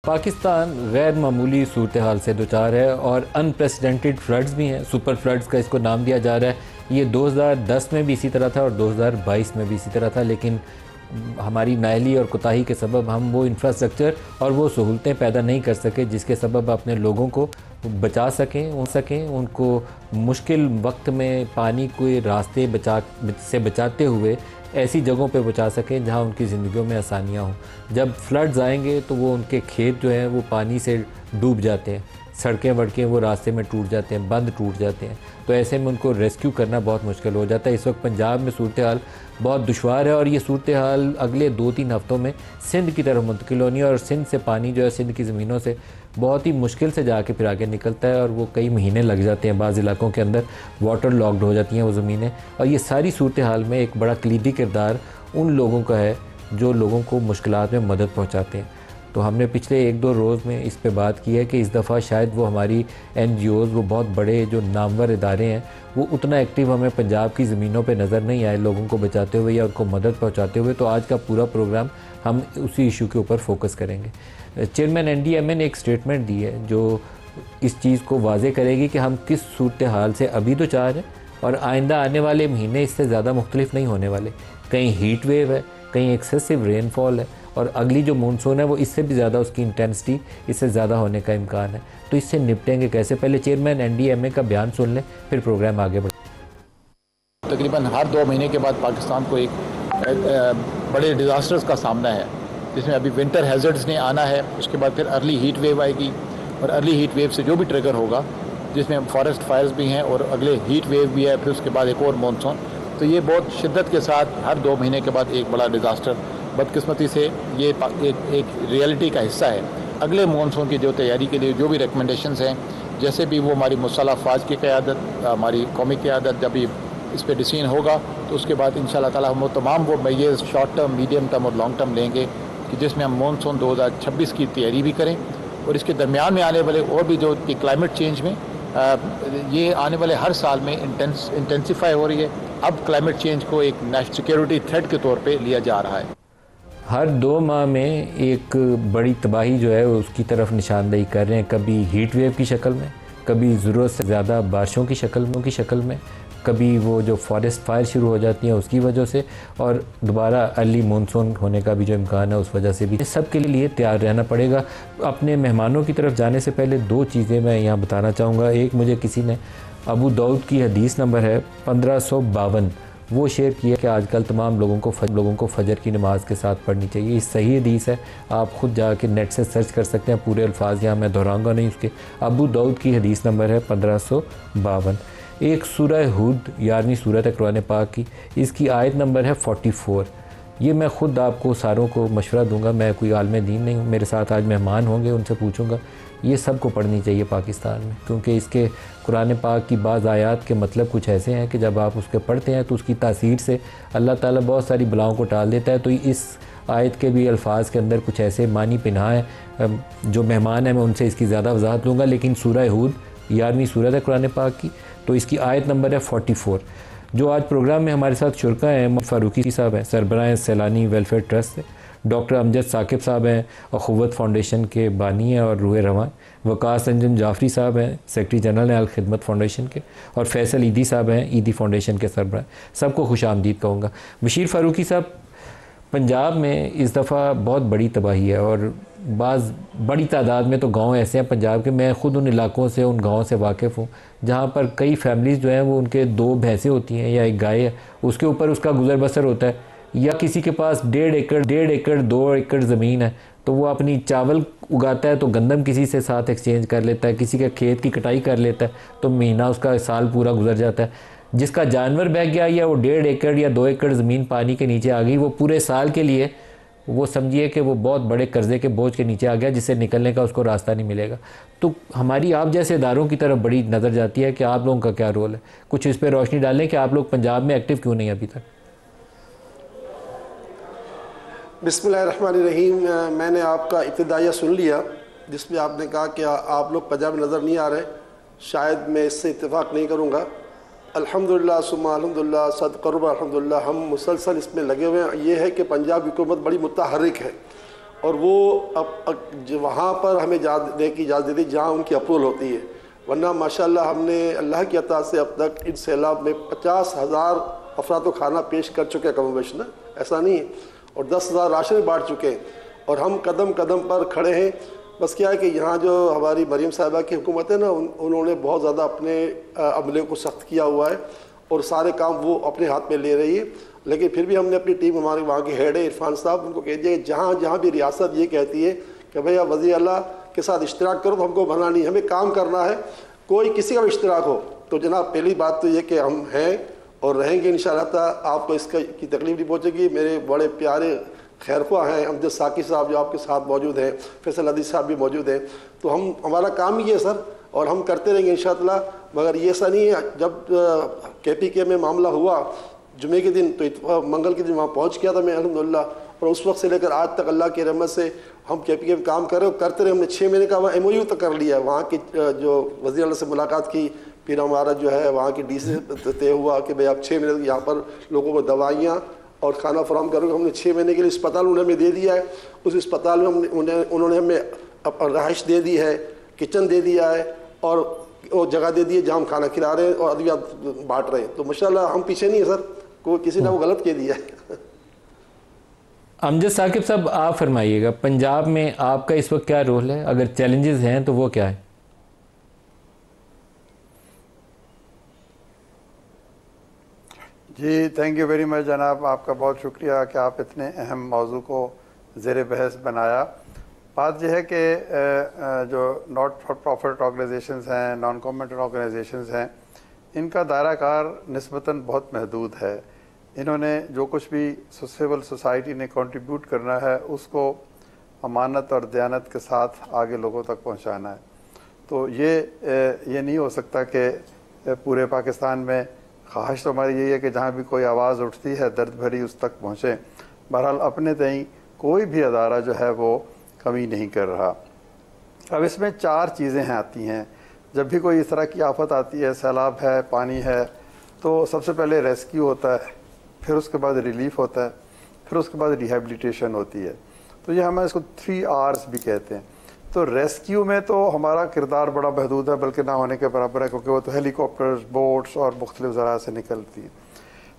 पाकिस्तान गैर मामूली सूरत हाल से दोचार है और अनप्रेसिडेंटेड फ्लड्स भी हैं। सुपर फ्लड्स का इसको नाम दिया जा रहा है। ये 2010 में भी इसी तरह था और 2022 में भी इसी तरह था, लेकिन हमारी नाअहली और कोताही के सबब हम वो इंफ्रास्ट्रक्चर और वो सहूलतें पैदा नहीं कर सके जिसके सबब अपने लोगों को बचा सकें उनको मुश्किल वक्त में पानी के रास्ते बचाते हुए ऐसी जगहों पे बचा सकें जहां उनकी ज़िंदगियों में आसानियां हों। जब फ्लड्स आएंगे तो वो उनके खेत जो हैं वो पानी से डूब जाते हैं, सड़कें वड़कें वो रास्ते में टूट जाते हैं, बंद टूट जाते हैं, तो ऐसे में उनको रेस्क्यू करना बहुत मुश्किल हो जाता है। इस वक्त पंजाब में सूरत हाल बहुत दुश्वार है और ये सूरत हाल अगले 2-3 हफ़्तों में सिंध की तरफ मुंतकिल होनी है और सिंध से पानी जो है सिंध की ज़मीनों से बहुत ही मुश्किल से जाके फिर आगे निकलता है और वो कई महीने लग जाते हैं। बाज़ इलाकों के अंदर वाटर लॉक्ड हो जाती हैं वो ज़मीनें, और ये सारी सूरत हाल में एक बड़ा कलीदी किरदार उन लोगों का है जो लोगों को मुश्किलात में मदद पहुँचाते हैं। तो हमने पिछले 1-2 रोज़ में इस पे बात की है कि इस दफ़ा शायद वो हमारी NGOs, वो बहुत बड़े जो नामवर इदारे हैं, वो उतना एक्टिव हमें पंजाब की ज़मीनों पे नज़र नहीं आए लोगों को बचाते हुए या उनको मदद पहुंचाते हुए। तो आज का पूरा प्रोग्राम हम उसी इशू के ऊपर फोकस करेंगे। चेयरमैन NDMA ने एक स्टेटमेंट दी है जो इस चीज़ को वाज़े करेगी कि हम किस सूरत हाल से अभी तो चार हैं और आइंदा आने वाले महीने इससे ज़्यादा मुख्तलिफ नहीं होने वाले। कहीं हीट वेव है, कहीं एक्सेसिव रेनफॉल है और अगली जो मानसून है वो इससे भी ज़्यादा उसकी इंटेंसिटी इससे ज़्यादा होने का इम्कान है। तो इससे निपटेंगे कैसे? पहले चेयरमैन NDMA का बयान सुन लें, फिर प्रोग्राम आगे बढ़े। तकरीबन हर 2 महीने के बाद पाकिस्तान को एक बड़े डिज़ास्टर्स का सामना है, जिसमें अभी विंटर हैज़र्ड्स ने आना है, उसके बाद फिर अर्ली हीट वेव आएगी और अर्ली हीट वेव से जो भी ट्रिगर होगा, जिसमें फॉरेस्ट फायर्स भी हैं और अगले हीट वेव भी है, फिर उसके बाद एक और मानसून। तो ये बहुत शिद्दत के साथ हर 2 महीने के बाद एक बड़ा डिज़ास्टर बदकिस्मती से ये एक रियलिटी का हिस्सा है। अगले मानसून की जो तैयारी के लिए जो भी रिकमेंडेशंस हैं, जैसे भी वो हमारी मुसल्लह अफ़वाज की क़यादत, हमारी कौमी क़यादत जब भी इस पर डिसीजन होगा तो उसके बाद इंशाअल्लाह ताला हम तमाम वो measures short term, medium term और लॉन्ग टर्म लेंगे कि जिसमें हम मानसून 2026 की तैयारी भी करें और इसके दरमियान में आने वाले और भी जो कि क्लाइमेट चेंज में ये आने वाले हर साल में इंटेंसिफाई हो रही है। अब क्लाइमेट चेंज को एक नेशनल सिक्योरिटी थ्रेट के तौर पे लिया जा रहा है। हर 2 माह में एक बड़ी तबाही जो है उसकी तरफ निशानदेही कर रहे हैं, कभी हीट वेव की शक्ल में, कभी ज़रूरत से ज़्यादा बारिशों की शक्ल में, कभी वो जो फॉरेस्ट फायर शुरू हो जाती हैं उसकी वजह से, और दोबारा अर्ली मानसून होने का भी जो इम्कान है उस वजह से भी। सब के लिए तैयार रहना पड़ेगा। अपने मेहमानों की तरफ जाने से पहले 2 चीज़ें मैं यहाँ बताना चाहूँगा। एक, मुझे किसी ने अबू दाऊद की हदीस नंबर है 1552 वो शेयर किया कि आजकल तमाम लोगों को फजर की नमाज के साथ पढ़नी चाहिए। ये सही हदीस है, आप ख़ुद जाके नेट से सर्च कर सकते हैं, पूरे अल्फाज यहाँ मैं दोहराऊँगा नहीं उसके। अबू दाऊद की हदीस नंबर है 1552। एक सूरह हुद 11वीं सूरत है कुरान पाक की, इसकी आयत नंबर है 44। ये मैं ख़ुद आपको सारों को मशवरा दूंगा, मैं कोई आलिम दीन नहीं हूँ, मेरे साथ आज मेहमान होंगे उनसे पूछूंगा, ये सब को पढ़नी चाहिए पाकिस्तान में, क्योंकि इसके कुरान पाक की बाज़ आयात के मतलब कुछ ऐसे हैं कि जब आप उसके पढ़ते हैं तो उसकी तासीर से अल्लाह ताला बहुत सारी बलाओं को टाल देता है। तो इस आयत के भी अल्फाज के अंदर कुछ ऐसे मानी पिन्हा है। जो मेहमान है मैं उनसे इसकी ज़्यादा वजाहत लूँगा, लेकिन सूरह हुद 11वीं सूरत है कुरान पाक की, तो इसकी आयत नंबर है 44। जो आज प्रोग्राम में हमारे साथ शुरका हैं, मोहम्मद फ़ारूकी साहब हैं, सरबराह सैलानी वेलफेयर ट्रस्ट से, डॉक्टर अमजद साकिब साहब हैं अखुवत फाउंडेशन के बानी हैं और रूह रवां, वकास अंजुम जाफरी साहब हैं सेक्रेटरी जनरल अल खिदमत फाउंडेशन के, और फैसल ईदी साहब हैं ईदी फाउंडेशन के सरबराह। सबको खुशामदीद कहूँगा। बशीर फ़ारूकी साहब, पंजाब में इस दफ़ा बहुत बड़ी तबाही है और बाज़ बड़ी तादाद में तो गांव ऐसे हैं पंजाब के, मैं ख़ुद उन इलाकों से, उन गाँव से वाकिफ़ हूँ जहाँ पर कई फैमिलीज़ जो हैं वो उनके 2 भैंसें होती हैं या एक गाय है, उसके ऊपर उसका गुजर बसर होता है, या किसी के पास 1.5 एकड़ 2 एकड़ ज़मीन है तो वो अपनी चावल उगाता है तो गंदम किसी से साथ एक्सचेंज कर लेता है, किसी के खेत की कटाई कर लेता है तो महीना उसका साल पूरा गुजर जाता है। जिसका जानवर बह गया या वो 1.5 एकड़ या 2 एकड़ ज़मीन पानी के नीचे आ गई, वो पूरे साल के लिए वो समझिए कि वो बहुत बड़े कर्ज़े के बोझ के नीचे आ गया जिससे निकलने का उसको रास्ता नहीं मिलेगा। तो हमारी आप जैसे इदारों की तरफ बड़ी नज़र जाती है कि आप लोगों का क्या रोल है, कुछ इस पर रोशनी डालें कि आप लोग पंजाब में एक्टिव क्यों नहीं अभी तक। बिस्मिल्लाहिर्रहमानिर्रहीम। मैंने आपका इब्तिदाइया सुन लिया जिसमें आपने कहा कि आप लोग पंजाब में नज़र नहीं आ रहे, शायद मैं इससे इत्तेफाक नहीं करूँगा। अल्हम्दुलिल्लाह सुम्मा अल्हम्दुलिल्लाह सदक़रुब अल्हम्दुलिल्लाह, हम मुसलसल इसमें लगे हुए हैं। ये है कि पंजाब की हुकूमत बड़ी मुतहर्रिक है और वो अब वहाँ पर हमें देने की इजाज़त देती जहाँ उनकी अप्रूवल होती है, वरना माशाल्लाह हमने अल्लाह की अता से अब तक इन सैलाब में 50,000 अफराद तो खाना पेश कर चुके हैं कम बेश ना, ऐसा नहीं है, और 10,000 राशन बांट चुके हैं, और हम कदम कदम पर खड़े हैं। बस क्या है कि यहाँ जो हमारी मरीम साहिबा की हुकूमत है ना, उन्होंने बहुत ज़्यादा अपने अमले को सख्त किया हुआ है और सारे काम वो अपने हाथ में ले रही है। लेकिन फिर भी हमने अपनी टीम, हमारे वहाँ के हेड है इरफान साहब, उनको कह दिया कि जहाँ जहाँ भी रियासत ये कहती है कि भैया वज़ीर आला के साथ इश्तराक करो, तो हमको भरना नहीं, हमें काम करना है, कोई किसी का भी इश्तराक हो। तो जनाब पहली बात तो ये कि हम हैं और रहेंगे इंशाअल्लाह ताला, आपको इसका की तकलीफ नहीं पहुँचेगी। मेरे बड़े प्यारे खैरख्वाह हैं अमजद साकी साहब जो आपके साथ मौजूद हैं, फैसल अदी साहब भी मौजूद हैं, तो हमारा काम ही है सर, और हम करते रहेंगे इंशाअल्लाह। मगर ये ऐसा नहीं है, जब KPK में मामला हुआ जुमे के दिन, तो मंगल के दिन वहाँ पहुँच गया था मैं अल्हम्दुलिल्लाह, और उस वक्त से लेकर आज तक अल्लाह की रहमत से हम KPK में काम कर रहे और करते रहे। हमने 6 महीने का MOU तक कर लिया, वहाँ की जो वज़ीर आला से मुलाकात की, फिर हमारा जो है वहाँ की DC से तय हुआ कि भाई आप 6 महीने यहाँ पर लोगों को दवाइयाँ और खाना फराहम करोगे। हमने 6 महीने के लिए अस्पताल उन्हें हमें दे दिया है, उस अस्पताल में उन्होंने हमें रहाइश दे दी है, किचन दे दिया है, और वो जगह दे दी है जहाँ हम खाना खिला रहे हैं और अद्वियात बांट रहे हैं। तो माशाल्लाह हम पीछे नहीं है सर, कोई किसी ने वो गलत कह दिया है। अमजद साकिब साहब, आप फरमाइएगा, पंजाब में आपका इस वक्त क्या रोल है, अगर चैलेंजेस हैं तो वो क्या है? जी थैंक यू वेरी मच जनाब, आपका बहुत शुक्रिया कि आप इतने अहम मौजू को ज़ेर बहस बनाया। बात यह है कि जो नॉट फॉर प्रॉफिट ऑर्गेनाइजेशंस हैं, नॉन गवर्नमेंटल ऑर्गेनाइजेशंस हैं, इनका दायरा कार निस्बतन बहुत महदूद है। इन्होंने जो कुछ भी सिविल सोसाइटी ने कंट्रीब्यूट करना है उसको अमानत और दयानत के साथ आगे लोगों तक पहुंचाना है। तो ये नहीं हो सकता कि पूरे पाकिस्तान में, ख्वाहिश तो हमारी यही है कि जहाँ भी कोई आवाज़ उठती है दर्द भरी उस तक पहुँचे। बहरहाल अपने तई कोई भी अदारा जो है वो कमी नहीं कर रहा। अब इसमें 4 चीज़ें हैं आती हैं जब भी कोई इस तरह की आफत आती है, सैलाब है, पानी है, तो सबसे पहले रेस्क्यू होता है, फिर उसके बाद रिलीफ होता है, फिर उसके बाद रिहेबिलिटेशन होती है। तो ये हम इसको 3 Rs भी कहते हैं। तो रेस्क्यू में तो हमारा किरदार बड़ा महदूद है, बल्कि ना होने के बराबर है, क्योंकि वो तो हेलीकॉप्टर्स, बोट्स और मुख्तलिफ ज़रा से निकलती है।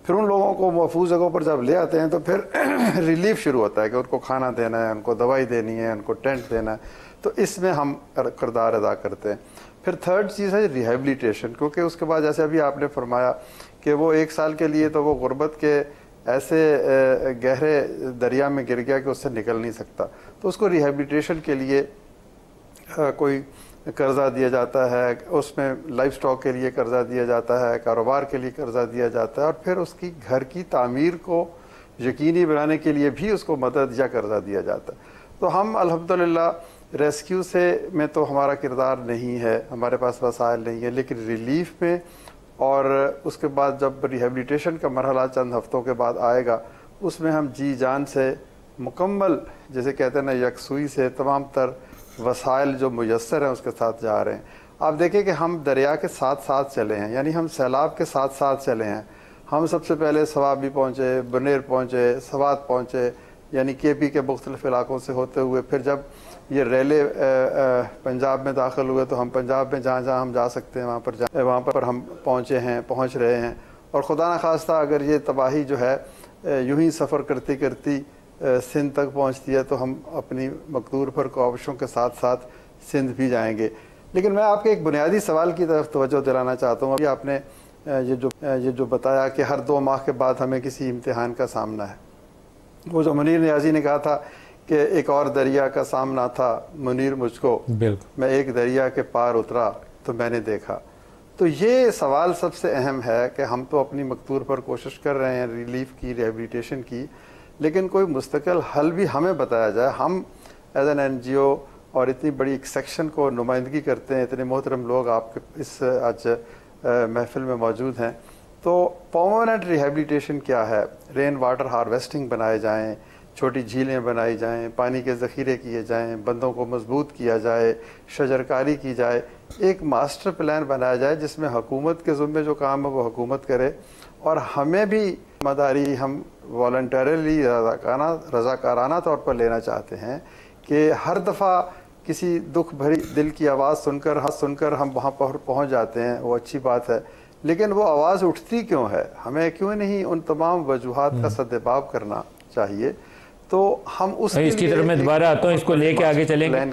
फिर उन लोगों को महफूज जगहों पर जब ले आते हैं तो फिर रिलीफ शुरू होता है कि उनको खाना देना है, उनको दवाई देनी है, उनको टेंट देना है। तो इसमें हम किरदार अदा करते हैं। फिर 3rd चीज़ है रिहेबिलिटेशन, क्योंकि उसके बाद जैसे अभी आपने फरमाया कि वो 1 साल के लिए तो वो गुर्बत के ऐसे गहरे दरिया में गिर गया कि उससे निकल नहीं सकता। तो उसको रिहेबिलिटेशन के लिए कोई कर्ज़ा दिया जाता है, उसमें लाइफ स्टॉक के लिए कर्ज़ा दिया जाता है, कारोबार के लिए कर्ज़ा दिया जाता है, और फिर उसकी घर की तामीर को यकीनी बनाने के लिए भी उसको मदद या कर्ज़ा दिया जाता है। तो हम अल्हम्दुलिल्लाह रेस्क्यू से में तो हमारा किरदार नहीं है, हमारे पास वसाइल नहीं है, लेकिन रिलीफ में और उसके बाद जब रिहेबिलिटेशन का मरहला चंद हफ्तों के बाद आएगा, उसमें हम जी जान से मुकम्मल, जैसे कहते हैं ना, यकसुई से तमाम तर वसाइल जो मुयस्सर हैं उसके साथ जा रहे हैं। आप देखें कि हम दरिया के साथ साथ चले हैं, यानी हम सैलाब के साथ साथ चले हैं। हम सबसे पहले सवाबी पहुँचे, बनेर पहुँचे, सवात पहुँचे, यानी KP के मुख्तलिफ इलाकों से होते हुए फिर जब ये रैले पंजाब में दाखिल हुए तो हम पंजाब में जहाँ जहाँ हम जा सकते हैं वहाँ पर हम पहुँच रहे हैं। और खुदा न खास्ता अगर ये तबाही जो है यूं ही सफ़र करती करती सिंध तक पहुंचती है तो हम अपनी मकदूर पर काविशों के साथ साथ सिंध भी जाएंगे। लेकिन मैं आपके एक बुनियादी सवाल की तरफ तवज्जो दिलाना चाहता हूँ। अभी आपने ये जो बताया कि हर 2 माह के बाद हमें किसी इम्तिहान का सामना है। वो जो मुनीर नियाज़ी ने कहा था कि एक और दरिया का सामना था मुनीर मुझको, मैं एक दरिया के पार उतरा तो मैंने देखा। तो ये सवाल सबसे अहम है कि हम तो अपनी मकदूर पर कोशिश कर रहे हैं रिलीफ की, रिहेबिलिटेशन की, लेकिन कोई मुस्तकिल हल भी हमें बताया जाए। हम एज एन NGO और इतनी बड़ी एक सेक्शन को नुमाइंदगी करते हैं, इतने मोहतरम लोग आपके इस आज महफिल में मौजूद हैं। तो परमानेंट रिहेबिलिटेशन क्या है? रेन वाटर हार्वेस्टिंग बनाए जाएँ, छोटी झीलें बनाई जाएँ, पानी के ज़ख़ीरे किए जाएँ, बंदों को मजबूत किया जाए, शजरकारी की जाए, एक मास्टर प्लान बनाया जाए जिसमें हुकूमत के ज़िम्मे जो काम है वो हुकूमत करे, और हमें भी जिम्मेदारी हम वॉलंटरली रज़ाकाराना तौर पर लेना चाहते हैं कि हर दफ़ा किसी दुख भरी दिल की आवाज़ सुनकर हम वहाँ पर पहुँच जाते हैं, वो अच्छी बात है, लेकिन वो आवाज़ उठती क्यों है? हमें क्यों नहीं उन तमाम वजूहात का सद्देबाब करना चाहिए? तो हम इसकी तरफ मैं दोबारा आता हूँ, इसको लेके आगे चलेंगे।